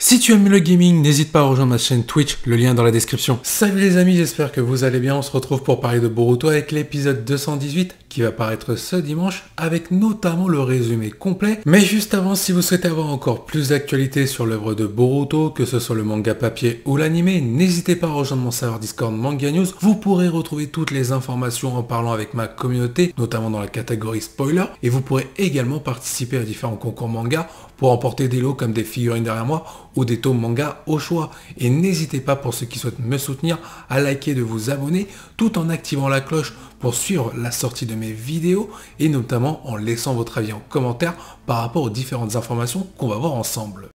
Si tu aimes le gaming, n'hésite pas à rejoindre ma chaîne Twitch, le lien dans la description. Salut les amis, j'espère que vous allez bien. On se retrouve pour parler de Boruto avec l'épisode 218 qui va paraître ce dimanche avec notamment le résumé complet. Mais juste avant, si vous souhaitez avoir encore plus d'actualités sur l'œuvre de Boruto, que ce soit le manga papier ou l'animé, n'hésitez pas à rejoindre mon serveur Discord Manga News. Vous pourrez retrouver toutes les informations en parlant avec ma communauté, notamment dans la catégorie spoiler. Et vous pourrez également participer à différents concours manga pour emporter des lots comme des figurines derrière moi ou des tomes manga au choix. Et n'hésitez pas, pour ceux qui souhaitent me soutenir, à liker, de vous abonner tout en activant la cloche pour suivre la sortie de mes vidéos et notamment en laissant votre avis en commentaire par rapport aux différentes informations qu'on va voir ensemble.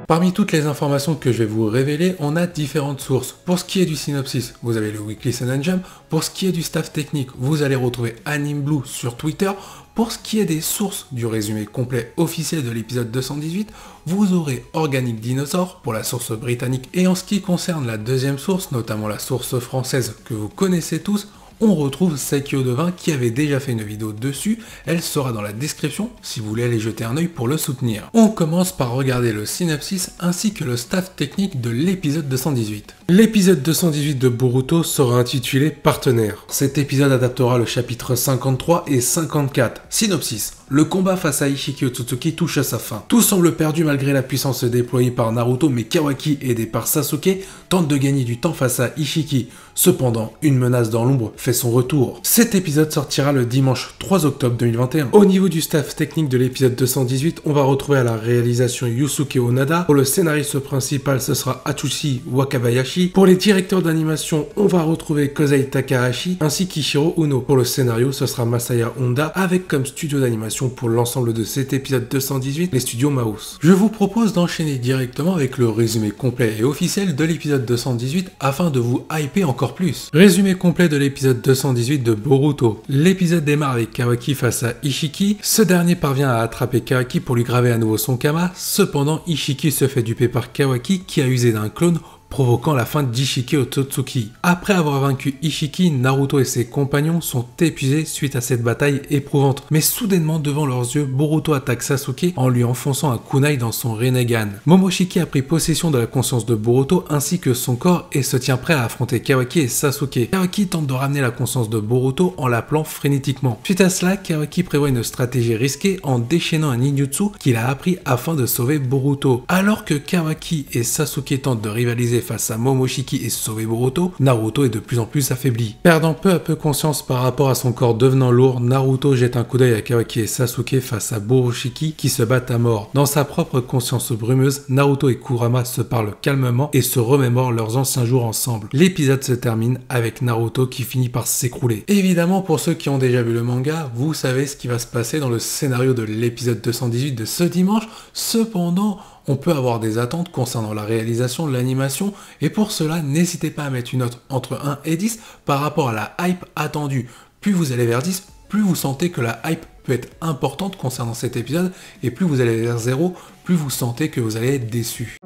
Parmi toutes les informations que je vais vous révéler, on a différentes sources. Pour ce qui est du synopsis, vous avez le Weekly Shonen Jump. Pour ce qui est du staff technique, vous allez retrouver Anime Blue sur Twitter. Pour ce qui est des sources du résumé complet officiel de l'épisode 218, vous aurez Organic Dinosaur pour la source britannique. Et en ce qui concerne la deuxième source, notamment la source française que vous connaissez tous, on retrouve Saikyo Devin qui avait déjà fait une vidéo dessus, elle sera dans la description si vous voulez aller jeter un œil pour le soutenir. On commence par regarder le synopsis ainsi que le staff technique de l'épisode 218. L'épisode 218 de Boruto sera intitulé Partenaire. Cet épisode adaptera le chapitre 53 et 54. Synopsis. Le combat face à Ishiki Otsutsuki touche à sa fin. Tout semble perdu malgré la puissance déployée par Naruto, mais Kawaki, aidé par Sasuke, tente de gagner du temps face à Ishiki. Cependant, une menace dans l'ombre fait son retour. Cet épisode sortira le dimanche 3 octobre 2021. Au niveau du staff technique de l'épisode 218, on va retrouver à la réalisation Yusuke Onada. Pour le scénariste principal, ce sera Atsushi Wakabayashi. Pour les directeurs d'animation, on va retrouver Kozai Takahashi ainsi qu'Ishiro Uno. Pour le scénario, ce sera Masaya Honda avec comme studio d'animation pour l'ensemble de cet épisode 218, les studios Mouse. Je vous propose d'enchaîner directement avec le résumé complet et officiel de l'épisode 218 afin de vous hyper encore plus. Résumé complet de l'épisode 218 de Boruto. L'épisode démarre avec Kawaki face à Ishiki. Ce dernier parvient à attraper Kawaki pour lui graver à nouveau son kama. Cependant, Ishiki se fait duper par Kawaki qui a usé d'un clone, provoquant la fin d'Ishiki Otsutsuki. Après avoir vaincu Ishiki, Naruto et ses compagnons sont épuisés suite à cette bataille éprouvante. Mais soudainement, devant leurs yeux, Boruto attaque Sasuke en lui enfonçant un kunai dans son Rinnegan. Momoshiki a pris possession de la conscience de Boruto ainsi que son corps et se tient prêt à affronter Kawaki et Sasuke. Kawaki tente de ramener la conscience de Boruto en l'appelant frénétiquement. Suite à cela, Kawaki prévoit une stratégie risquée en déchaînant un ninjutsu qu'il a appris afin de sauver Boruto. Alors que Kawaki et Sasuke tentent de rivaliser face à Momoshiki et sauver Boruto, Naruto est de plus en plus affaibli. Perdant peu à peu conscience par rapport à son corps devenant lourd, Naruto jette un coup d'œil à Kawaki et Sasuke face à Momoshiki qui se battent à mort. Dans sa propre conscience brumeuse, Naruto et Kurama se parlent calmement et se remémorent leurs anciens jours ensemble. L'épisode se termine avec Naruto qui finit par s'écrouler. Évidemment, pour ceux qui ont déjà vu le manga, vous savez ce qui va se passer dans le scénario de l'épisode 218 de ce dimanche. Cependant, on peut avoir des attentes concernant la réalisation de l'animation et pour cela, n'hésitez pas à mettre une note entre 1 et 10 par rapport à la hype attendue. Plus vous allez vers 10, plus vous sentez que la hype peut être importante concernant cet épisode et plus vous allez vers 0, plus vous sentez que vous allez être déçu.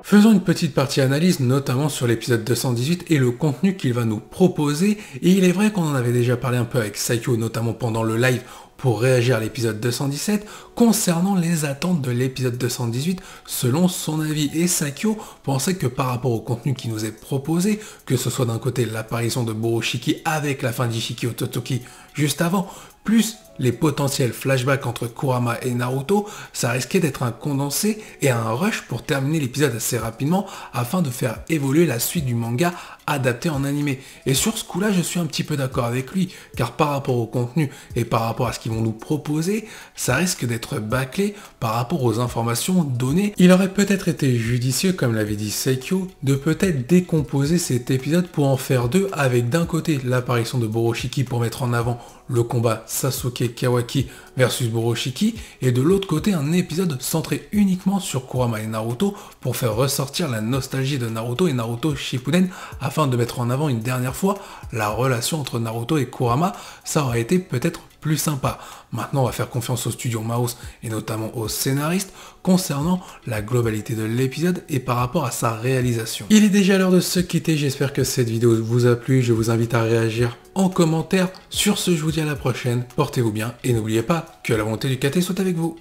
Faisons une petite partie analyse, notamment sur l'épisode 218 et le contenu qu'il va nous proposer. Et il est vrai qu'on en avait déjà parlé un peu avec Saikyo, notamment pendant le live, pour réagir à l'épisode 217, concernant les attentes de l'épisode 218 selon son avis. Et Saikyo pensait que par rapport au contenu qui nous est proposé, que ce soit d'un côté l'apparition de Boroshiki avec la fin d'Ishiki Otsutsuki juste avant, plus les potentiels flashbacks entre Kurama et Naruto, ça risquait d'être un condensé et un rush pour terminer l'épisode assez rapidement afin de faire évoluer la suite du manga adapté en animé. Et sur ce coup-là, je suis un petit peu d'accord avec lui, car par rapport au contenu et par rapport à ce qu'ils vont nous proposer, ça risque d'être bâclé par rapport aux informations données. Il aurait peut-être été judicieux, comme l'avait dit Saikyo, de peut-être décomposer cet épisode pour en faire deux, avec d'un côté l'apparition de Boroshiki pour mettre en avant le combat Sasuke Kawaki versus Boroshiki, et de l'autre côté un épisode centré uniquement sur Kurama et Naruto pour faire ressortir la nostalgie de Naruto et Naruto Shippuden afin de mettre en avant une dernière fois la relation entre Naruto et Kurama. Ça aurait été peut-être plus sympa. Maintenant, on va faire confiance au studio Mouse et notamment aux scénaristes concernant la globalité de l'épisode et par rapport à sa réalisation. Il est déjà l'heure de se quitter, j'espère que cette vidéo vous a plu, je vous invite à réagir en commentaire. Sur ce, je vous dis à la prochaine, portez-vous bien et n'oubliez pas que la volonté du KT soit avec vous.